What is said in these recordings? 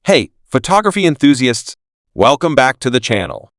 Hey, photography enthusiasts, welcome back to the channel.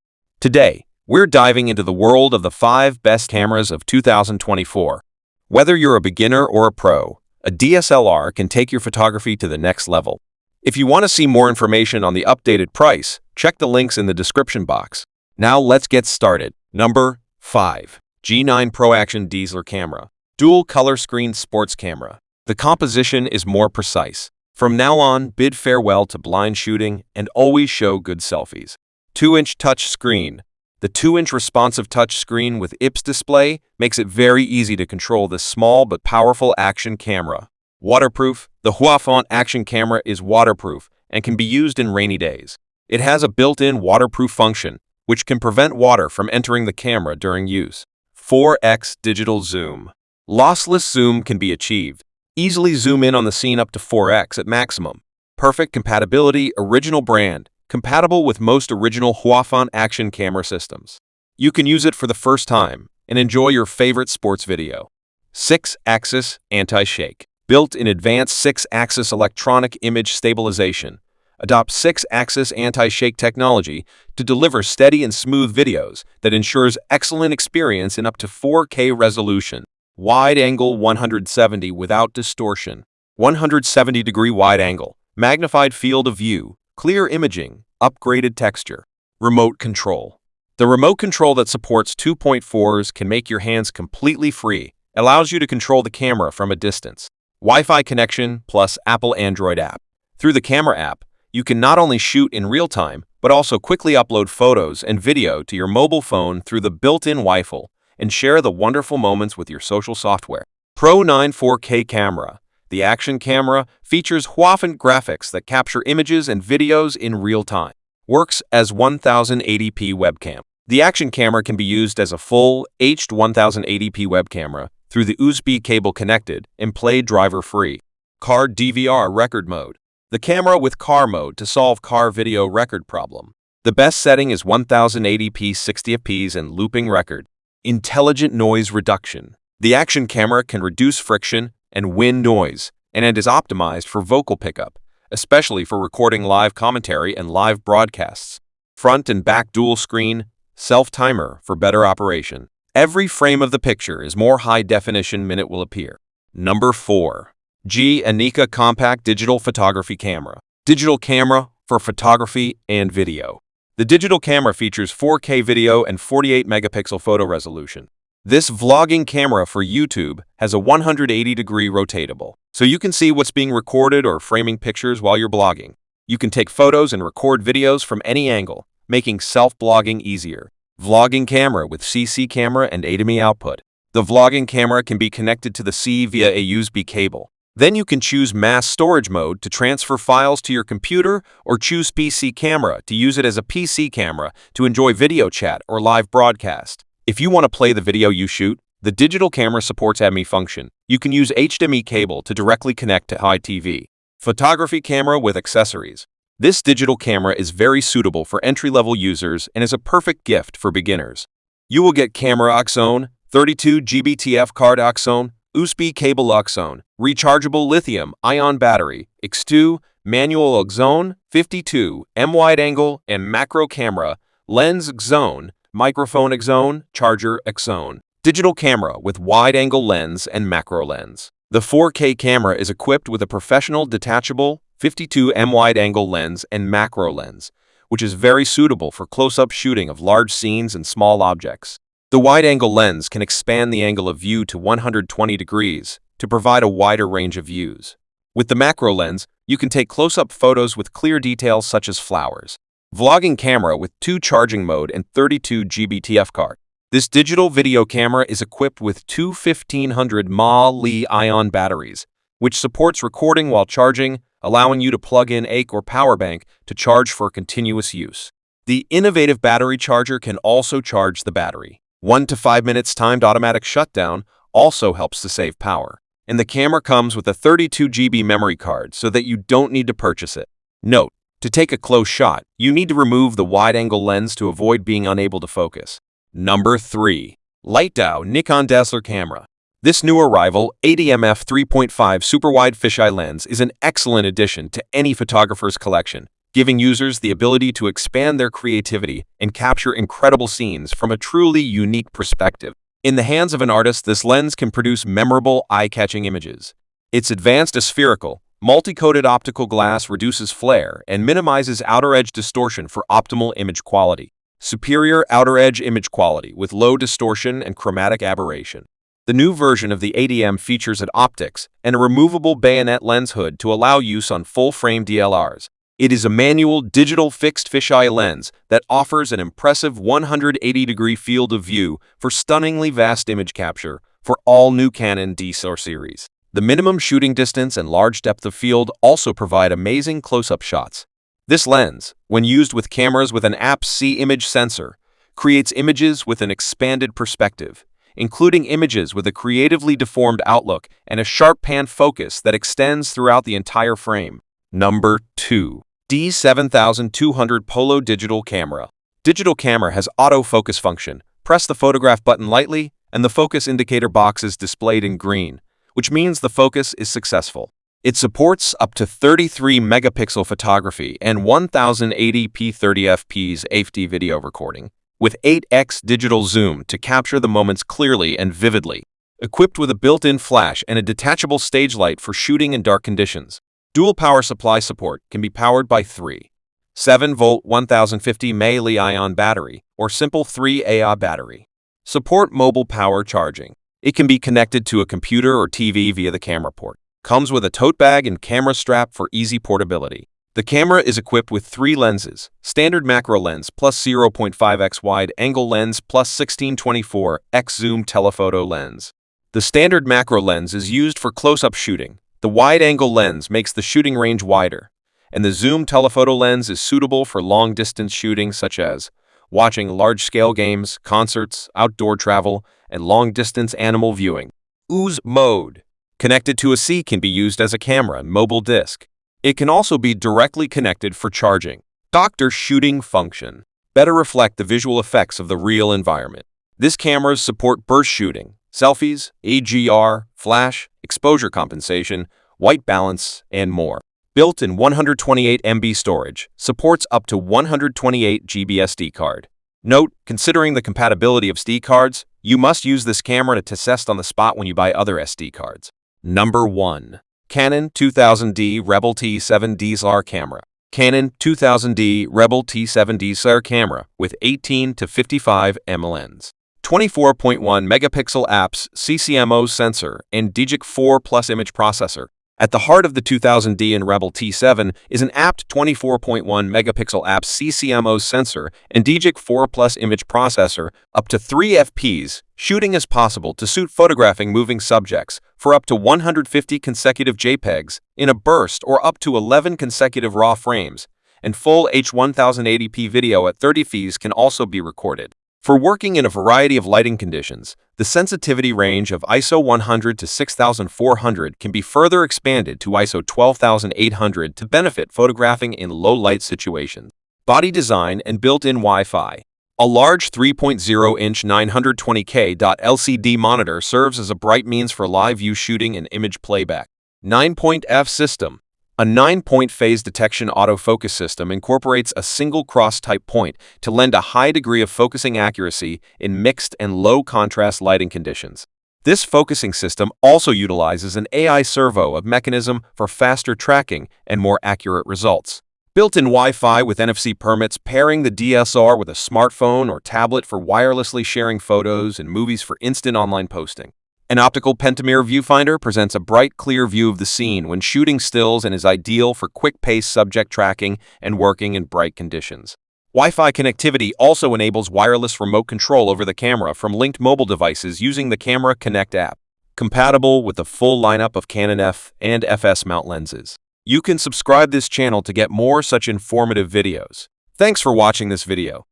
Today, we're diving into the world of the 5 best cameras of 2024. Whether you're a beginner or a pro, a DSLR can take your photography to the next level. If you want to see more information on the updated price, check the links in the description box. Now let's get started. Number 5. G9 Pro Action Diesel Camera. Dual color screen sports camera. The composition is more precise. From now on, bid farewell to blind shooting and always show good selfies. 2-inch touch screen. The 2-inch responsive touch screen with IPS display makes it very easy to control this small but powerful action camera. Waterproof. The Huafont action camera is waterproof and can be used in rainy days. It has a built-in waterproof function, which can prevent water from entering the camera during use. 4x digital zoom. Lossless zoom can be achieved. Easily zoom in on the scene up to 4x at maximum. Perfect compatibility, original brand, compatible with most original Huafont action camera systems. You can use it for the first time and enjoy your favorite sports video. 6-axis anti-shake. Built-in advanced 6-axis electronic image stabilization. Adopt 6-axis anti-shake technology to deliver steady and smooth videos that ensures excellent experience in up to 4K resolution. Wide angle 170 without distortion. 170-degree wide angle. Magnified field of view. Clear imaging. Upgraded texture. Remote control. The remote control that supports 2.4s can make your hands completely free. Allows you to control the camera from a distance. Wi-Fi connection plus Apple Android app. Through the camera app, you can not only shoot in real time, but also quickly upload photos and video to your mobile phone through the built-in Wi-Fi and share the wonderful moments with your social software. Pro 9 4K camera. The action camera features Huafont graphics that capture images and videos in real time. Works as 1080p webcam. The action camera can be used as a full HD 1080p web camera through the USB cable connected and played driver-free. Car DVR record mode. The camera with car mode to solve car video record problem. The best setting is 1080p 60fps and looping record. Intelligent noise reduction. The action camera can reduce friction and wind noise, and it is optimized for vocal pickup, especially for recording live commentary and live broadcasts. Front and back dual screen, self-timer for better operation. Every frame of the picture is more high-definition minute will appear. Number 4. G9 Compact Digital Photography Camera. Digital camera for photography and video. The digital camera features 4K video and 48-megapixel photo resolution. This vlogging camera for YouTube has a 180-degree rotatable, so you can see what's being recorded or framing pictures while you're blogging. You can take photos and record videos from any angle, making self-blogging easier. Vlogging camera with CC camera and HDMI output. The vlogging camera can be connected to the C via a USB cable. Then you can choose mass storage mode to transfer files to your computer or choose PC camera to use it as a PC camera to enjoy video chat or live broadcast. If you want to play the video you shoot, the digital camera supports HDMI function. You can use HDMI cable to directly connect to iTV. Photography camera with accessories. This digital camera is very suitable for entry-level users and is a perfect gift for beginners. You will get camera aux, 32GB TF card aux, USB cable aux, rechargeable lithium-ion battery, X2, manual aux, 52, M wide angle and macro camera, lens aux, microphone aux, charger aux. Digital camera with wide-angle lens and macro lens. The 4K camera is equipped with a professional detachable 52 M wide-angle lens and macro lens, which is very suitable for close-up shooting of large scenes and small objects. The wide-angle lens can expand the angle of view to 120 degrees to provide a wider range of views. With the macro lens, you can take close-up photos with clear details such as flowers. Vlogging camera with 2 charging mode and 32GB TF card. This digital video camera is equipped with 2 1500 mAh Li-ion batteries, which supports recording while charging, allowing you to plug in a or power bank to charge for continuous use. The innovative battery charger can also charge the battery. 1 to 5 minutes timed automatic shutdown also helps to save power. And the camera comes with a 32GB memory card so that you don't need to purchase it. Note, to take a close shot, you need to remove the wide-angle lens to avoid being unable to focus. Number 3. Lightdow Nikon DSLR Camera. This new arrival, 80mm f3.5 super wide fisheye lens, is an excellent addition to any photographer's collection giving users the ability to expand their creativity and capture incredible scenes from a truly unique perspective. In the hands of an artist, this lens can produce memorable, eye-catching images. Its advanced aspherical, multi-coated optical glass reduces flare and minimizes outer edge distortion for optimal image quality. Superior outer edge image quality with low distortion and chromatic aberration. The new version of the ADM features an optics and a removable bayonet lens hood to allow use on full-frame DLRs. It is a manual digital fixed fisheye lens that offers an impressive 180-degree field of view for stunningly vast image capture for all new Canon D-SLR series. The minimum shooting distance and large depth of field also provide amazing close-up shots. This lens, when used with cameras with an APS-C image sensor, creates images with an expanded perspective, including images with a creatively deformed outlook and a sharp pan focus that extends throughout the entire frame. Number 2. D7200 Polo Digital Camera. Digital camera has autofocus function. Press the photograph button lightly, and the focus indicator box is displayed in green, which means the focus is successful. It supports up to 33 megapixel photography and 1080p 30fps HD video recording, with 8x digital zoom to capture the moments clearly and vividly. Equipped with a built-in flash and a detachable stage light for shooting in dark conditions. Dual power supply support can be powered by 7-volt 1050 mAh battery or simple 3Ah battery. Support mobile power charging. It can be connected to a computer or TV via the camera port. Comes with a tote bag and camera strap for easy portability. The camera is equipped with 3 lenses, standard macro lens plus 0.5x wide angle lens plus 1624x zoom telephoto lens. The standard macro lens is used for close-up shooting. The wide-angle lens makes the shooting range wider, and the zoom telephoto lens is suitable for long-distance shooting such as watching large-scale games, concerts, outdoor travel, and long-distance animal viewing. Ooze mode. Connected to a C can be used as a camera and mobile disc. It can also be directly connected for charging. Doctor shooting function. Better reflect the visual effects of the real environment. This cameras support burst shooting, selfies, AGR, flash, exposure compensation, white balance, and more. Built-in 128 MB storage, supports up to 128 GB SD card. Note, considering the compatibility of SD cards, you must use this camera to test on the spot when you buy other SD cards. Number 1. Canon 2000D Rebel T7 DSLR camera. Canon 2000D Rebel T7 DSLR camera with 18 to 55 mm lens. 24.1 megapixel APS-C CMOS sensor and DGIC 4 Plus image processor. At the heart of the 2000D and Rebel T7 is an apt 24.1 megapixel APS-C CMOS sensor and DGIC 4 Plus image processor, up to 3 fps. Shooting is possible to suit photographing moving subjects for up to 150 consecutive JPEGs in a burst or up to 11 consecutive RAW frames, and full H1080p video at 30 fps can also be recorded. For working in a variety of lighting conditions, the sensitivity range of ISO 100 to 6400 can be further expanded to ISO 12800 to benefit photographing in low-light situations. Body design and built-in Wi-Fi. A large 3.0-inch 920K LCD monitor serves as a bright means for live view shooting and image playback. 9-point F system. A 9-point phase detection autofocus system incorporates a single cross-type point to lend a high degree of focusing accuracy in mixed and low-contrast lighting conditions. This focusing system also utilizes an AI servo mechanism for faster tracking and more accurate results. Built-in Wi-Fi with NFC permits, pairing the DSLR with a smartphone or tablet for wirelessly sharing photos and movies for instant online posting. An optical pentamirror viewfinder presents a bright, clear view of the scene when shooting stills and is ideal for quick-paced subject tracking and working in bright conditions. Wi-Fi connectivity also enables wireless remote control over the camera from linked mobile devices using the Camera Connect app. Compatible with the full lineup of Canon F and FS mount lenses. You can subscribe this channel to get more such informative videos. Thanks for watching this video.